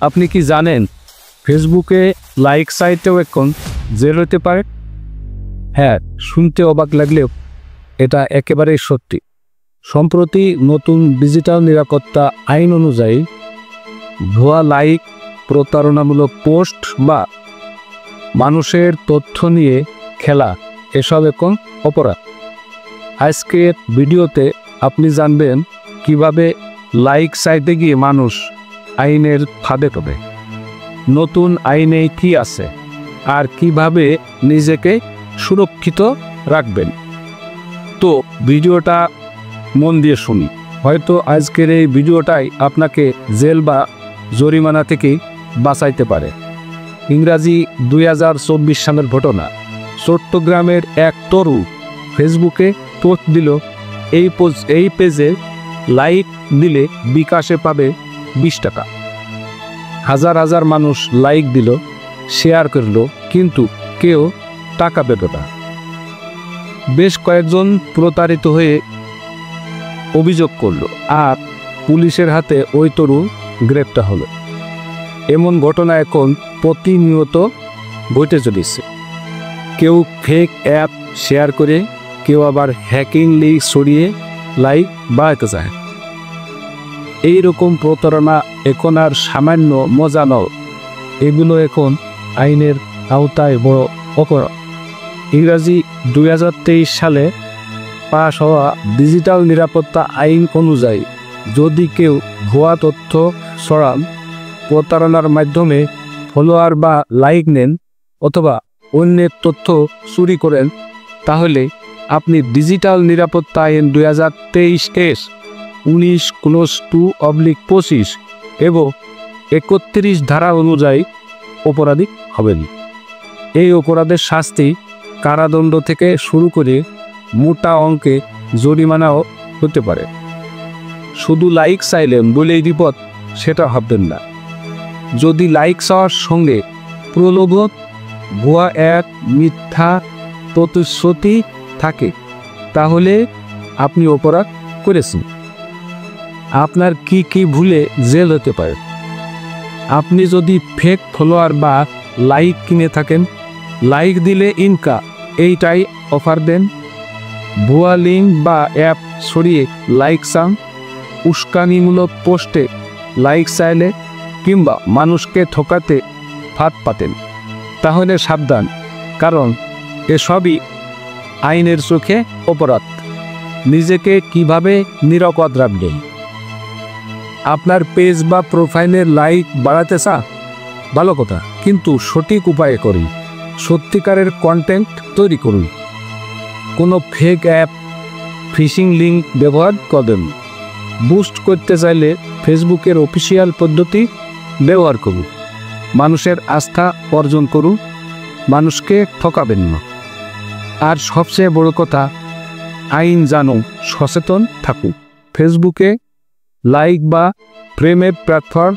আপনি কি জানেন ফেসবুকে লাইক চাইতেও এখন জেল হতে পারে? হ্যাঁ, শুনতে অবাক লাগলেও এটা একেবারেই সত্যি। সম্প্রতি নতুন ডিজিটাল নিরাপত্তা আইন অনুযায়ী ভুয়া লাইক, প্রতারণামূলক পোস্ট বা মানুষের তথ্য নিয়ে খেলা এসব এখন অপরাধ। আজকের ভিডিওতে আপনি জানবেন কিভাবে লাইক চাইতে গিয়ে মানুষ আইনের ফাঁদে পড়ে, নতুন আইনে কি আছে আর কিভাবে নিজেকে সুরক্ষিত রাখবেন। তো ভিডিওটা মন দিয়ে শুনি। হয়তো আজকের এই ভিডিওটাই আপনাকে জেল বা জরিমানা থেকে বাঁচাইতে পারে। ইংরাজি 2024 সালের ঘটনা। চট্টগ্রামের এক তরুণ ফেসবুকে পোস্ট দিল, এই পেজে লাইক দিলে বিকাশে পাবে 20 টাকা। হাজার হাজার মানুষ লাইক দিল, শেয়ার করলো, কিন্তু কেউ টাকা পেল না। বেশ কয়েকজন প্রতারিত হয়ে অভিযোগ করলো, আর পুলিশের হাতে ওই তরুণ গ্রেপ্তার হলো। এমন ঘটনা এখন প্রতিনিয়ত ঘটে চলেছে। কেউ ফেক অ্যাপ শেয়ার করে, কেউ আবার হ্যাকিং লিঙ্ক ছড়িয়ে লাইক বাড়াতে চায়। এইরকম প্রতারণা এখন আর সামান্য মজা নয়, এগুলো এখন আইনের আওতায় বড় অপরাধ। ইংরাজি 2023 সালে পাশ হওয়া ডিজিটাল নিরাপত্তা আইন অনুযায়ী যদি কেউ ভুয়া তথ্য ছড়ান, প্রতারণার মাধ্যমে ফলোয়ার বা লাইক নেন অথবা অন্যের তথ্য চুরি করেন, তাহলে আপনি ডিজিটাল নিরাপত্তা আইন 2023 19-2/25 এবং 31 ধারা অনুযায়ী অপরাধী হবেন। এই অপরাধের শাস্তি কারাদণ্ড থেকে শুরু করে মোটা অঙ্কে জরিমানাও হতে পারে। শুধু লাইক চাইলেন বলেই বিপদ, সেটা ভাববেন না। যদি লাইক চাওয়ার সঙ্গে প্রলোভন, ভুয়া এক, মিথ্যা প্রতিশ্রুতি থাকে, তাহলে আপনি অপরাধ করেছেন। আপনার কি কি ভুলে জেল হতে পারে? আপনি যদি ফেক ফলোয়ার বা লাইক কিনে থাকেন, লাইক দিলে ইনকা এইটাই অফার দেন, ভুয়া লিঙ্ক বা অ্যাপ ছড়িয়ে লাইক চান, উস্কানিমূলক পোস্টে লাইক চাইলে কিংবা মানুষকে ঠকাতে ফাঁদ পাতেন, তাহলে সাবধান, কারণ এসবই আইনের চোখে অপরাধ। নিজেকে কিভাবে নিরাপদ রাখবেন? আপনার পেজ বা প্রোফাইলের লাইক বাড়াতে চান? ভালো কথা, কিন্তু সঠিক উপায়ে করুন। সত্যিকারের কন্টেন্ট তৈরি করুন। কোনো ফেক অ্যাপ, ফিশিং লিঙ্ক ব্যবহার করবেন। বুস্ট করতে চাইলে ফেসবুকের অফিসিয়াল পদ্ধতি ব্যবহার করুন। মানুষের আস্থা অর্জন করুন, মানুষকে ঠকাবেন না। আর সবচেয়ে বড় কথা, আইন জানো, সচেতন থাকুন। ফেসবুকে লাইক বা প্রেমের প্ল্যাটফর্ম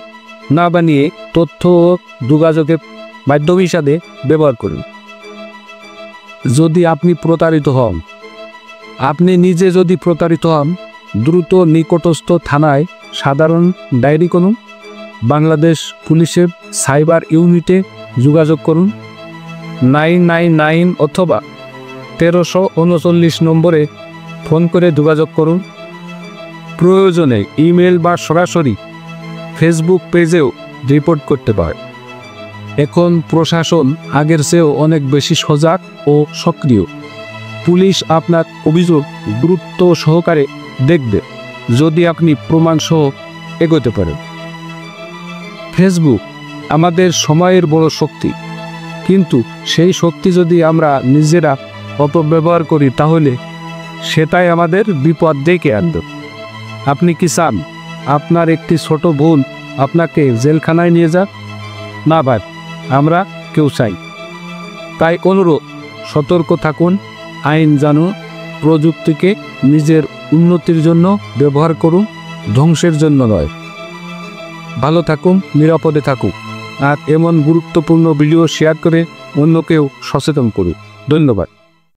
না বানিয়ে তথ্য ও যোগাযোগের মাধ্যম হিসাবে ব্যবহার করুন। যদি আপনি প্রতারিত হন, আপনি নিজে যদি প্রতারিত হন, দ্রুত নিকটস্থ থানায় সাধারণ ডায়েরি করুন। বাংলাদেশ পুলিশের সাইবার ইউনিটে যোগাযোগ করুন। 999 অথবা 1339 নম্বরে ফোন করে যোগাযোগ করুন। প্রয়োজনে ইমেল বা সরাসরি ফেসবুক পেজেও রিপোর্ট করতে পারে। এখন প্রশাসন আগের চেয়েও অনেক বেশি সজাগ ও সক্রিয়। পুলিশ আপনার অভিযোগ গুরুত্ব সহকারে দেখবে যদি আপনি প্রমাণসহ এগোতে পারেন। ফেসবুক আমাদের সময়ের বড় শক্তি, কিন্তু সেই শক্তি যদি আমরা নিজেরা অপব্যবহার করি, তাহলে সেটাই আমাদের বিপদ ডেকে আনবে। আপনি কি চান আপনার একটি ছোট ভুল আপনাকে জেলখানায় নিয়ে যাক? না ভাই, আমরা কেউ চাই। তাই অনুরোধ, সতর্ক থাকুন, আইন জানুন, প্রযুক্তিকে নিজের উন্নতির জন্য ব্যবহার করুন, ধ্বংসের জন্য নয়। ভালো থাকুন, নিরাপদে থাকুন, আর এমন গুরুত্বপূর্ণ ভিডিও শেয়ার করে অন্যকেও সচেতন করুন। ধন্যবাদ।